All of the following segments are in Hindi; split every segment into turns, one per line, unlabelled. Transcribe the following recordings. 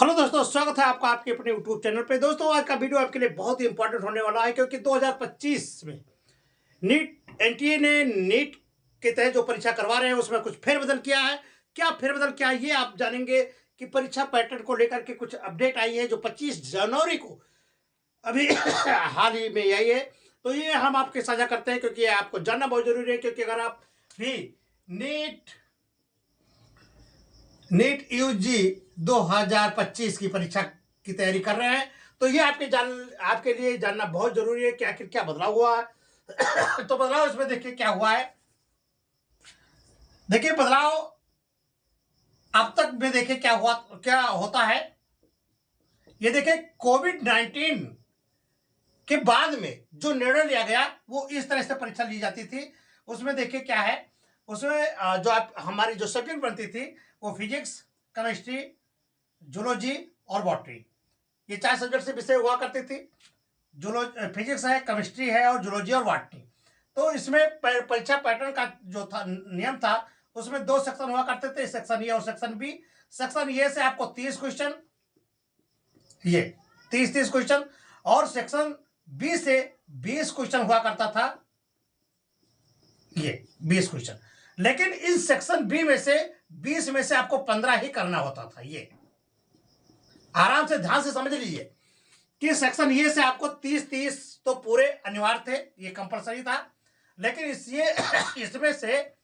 हेलो दोस्तों, स्वागत है आपका आपके अपने यूट्यूब चैनल पे। दोस्तों, आज का वीडियो आपके लिए बहुत ही इंपॉर्टेंट होने वाला है, क्योंकि 2025 में नीट एनटीए ने नीट के तहत जो परीक्षा करवा रहे हैं उसमें कुछ फेरबदल किया है। क्या फेरबदल किया है ये आप जानेंगे कि परीक्षा पैटर्न को लेकर के कुछ अपडेट आई है जो 25 जनवरी को अभी हाल ही में आई है। तो ये हम आपके साझा करते हैं, क्योंकि ये आपको जानना बहुत जरूरी है। क्योंकि अगर आप भी नीट नीट यूजी 2025 की परीक्षा की तैयारी कर रहे हैं, तो ये आपके लिए जानना बहुत जरूरी है कि आखिर क्या बदलाव हुआ है। तो बदलाव इसमें देखिए क्या हुआ है। देखिए बदलाव अब तक में देखिए क्या होता है। ये देखिए कोविड-19 के बाद में जो निर्णय लिया गया वो इस तरह से परीक्षा ली जाती थी। उसमें देखिए क्या है, उसमें जो आप हमारी जो सब्जेक्ट बनती थी वो फिजिक्स, केमिस्ट्री, जूलॉजी और बॉटनी, ये 4 सब्जेक्ट से विषय हुआ करती थी। फिजिक्स है, केमिस्ट्री है और जूलॉजी और बॉटनी। तो इसमें परीक्षा पैटर्न का जो था नियम था, उसमें 2 सेक्शन हुआ करते थे, सेक्शन ए और सेक्शन बी। सेक्शन ए से आपको 30 क्वेश्चन, ये 30 क्वेश्चन, और सेक्शन बी से 20 क्वेश्चन हुआ करता था, ये 20 क्वेश्चन। लेकिन इस सेक्शन बी में से 20 में से आपको 15 ही करना होता था। ये आराम से ध्यान से समझ लीजिए कि सेक्शन ए से आपको 30 तो पूरे अनिवार्य थे, ये कंपलसरी था। लेकिन इसमें से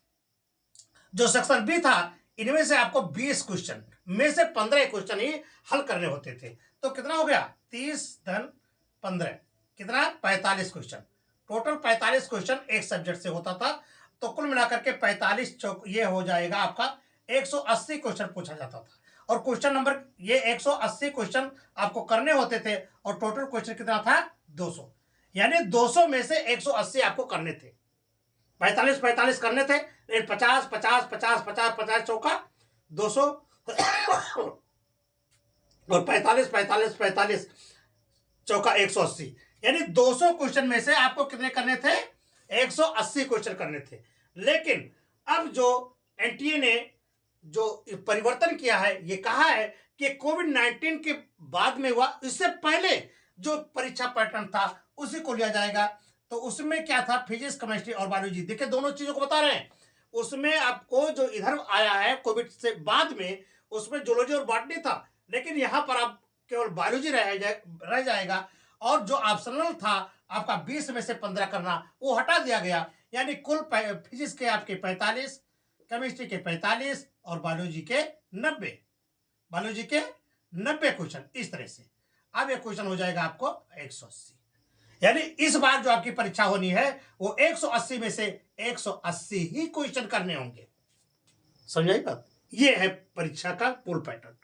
जो सेक्शन बी था, इनमें से आपको 20 क्वेश्चन में से 15 क्वेश्चन ही हल करने होते थे। तो कितना हो गया, 30 धन 15, कितना, 45 क्वेश्चन। टोटल 45 क्वेश्चन एक सब्जेक्ट से होता था। तो कुल मिलाकर के 45 चौक ये हो जाएगा आपका 180 क्वेश्चन पूछा जाता था। और क्वेश्चन नंबर ये 180 क्वेश्चन आपको करने होते थे, और टोटल क्वेश्चन कितना था, 200। यानी 200 में से 180 आपको करने थे। 45 करने थे, लेकिन 50 50 50 50 50 चौका 200 और 45 चौका 180, यानी 200 क्वेश्चन में से आपको कितने करने थे, 180 क्वेश्चन करने थे। लेकिन अब जो एनटीए ने जो परिवर्तन किया है, ये कहा है कि कोविड-19 के बाद में हुआ, इससे पहले जो परीक्षा पैटर्न था उसी को लिया जाएगा। तो उसमें क्या था, फिजिक्स, केमिस्ट्री और बायोलॉजी, देखिए दोनों चीजों को बता रहे हैं। उसमें आपको जो इधर आया है कोविड से बाद में, उसमें जूलॉजी और बॉटनी था, लेकिन यहां पर आप केवल बायोलॉजी रह जाएगा। और जो ऑप्शनल था आपका 20 में से 15 करना, वो हटा दिया गया। यानी कुल फिजिक्स के आपके 45, केमिस्ट्री के 45 और बायोलॉजी के 90 क्वेश्चन, इस तरह से। अब ये क्वेश्चन हो जाएगा आपको 180। यानी इस बार जो आपकी परीक्षा होनी है वो 180 में से 180 ही क्वेश्चन करने होंगे। समझाई बात? ये है परीक्षा का पूर्ण पैटर्न।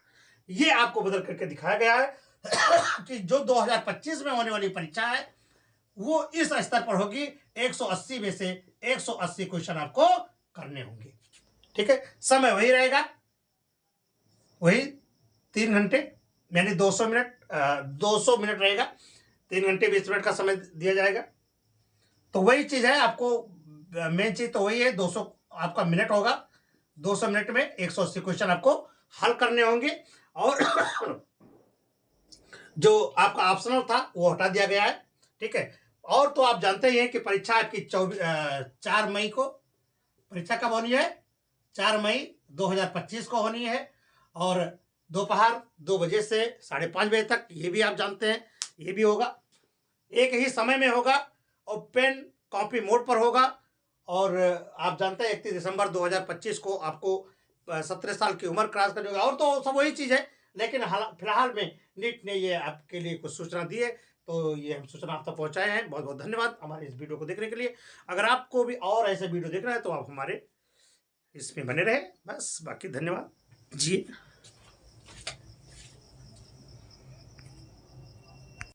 ये आपको बदल करके दिखाया गया है कि जो 2025 में होने वाली परीक्षा है वो इस स्तर पर होगी। 180 में से 180 क्वेश्चन आपको करने होंगे। ठीक है, समय वही रहेगा, वही 3 घंटे, यानी 200 मिनट 200 मिनट रहेगा। 3 घंटे 20 मिनट का समय दिया जाएगा। तो वही चीज है, आपको मेन चीज तो वही है, 200 आपका मिनट होगा। 200 मिनट में 180 क्वेश्चन आपको हल करने होंगे। और जो आपका ऑप्शनल था वो हटा दिया गया है। ठीक है, और तो आप जानते ही हैं कि परीक्षा आपकी 4 मई को परीक्षा कब होनी है, 4 मई 2025 को होनी है। और दोपहर 2 बजे से 5:30 बजे तक, ये भी आप जानते हैं, ये भी होगा, एक ही समय में होगा। और पेन कॉपी मोड पर होगा। और आप जानते हैं 31 दिसंबर 2025 को आपको 17 साल की उम्र क्रॉस करनी होगी। और तो सब वही चीज़ है, लेकिन फिलहाल में नीट ने ये आपके लिए कुछ सूचना दी है, तो ये हम सूचना आप तक पहुँचाए हैं। बहुत बहुत धन्यवाद हमारे इस वीडियो को देखने के लिए। अगर आपको भी और ऐसे वीडियो देखना है तो आप हमारे इसमें बने रहे, बस। बाकी धन्यवाद जी।